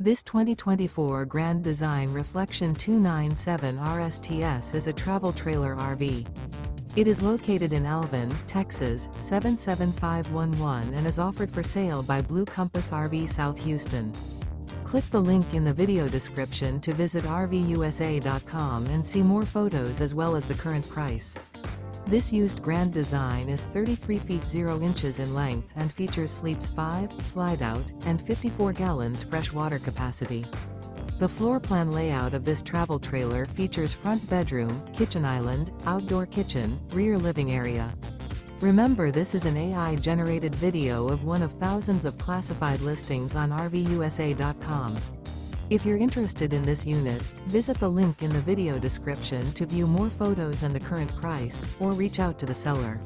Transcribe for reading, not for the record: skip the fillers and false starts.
This 2024 Grand Design Reflection 297 RSTS is a travel trailer RV. It is located in Alvin, Texas, 77511 and is offered for sale by Blue Compass RV South Houston. Click the link in the video description to visit RVUSA.com and see more photos as well as the current price. This used Grand Design is 33 feet 0 inches in length and features sleeps 5, slide-out, and 54 gallons fresh water capacity. The floor plan layout of this travel trailer features front bedroom, kitchen island, outdoor kitchen, rear living area. Remember, this is an AI-generated video of one of thousands of classified listings on RVUSA.com. If you're interested in this unit, visit the link in the video description to view more photos and the current price, or reach out to the seller.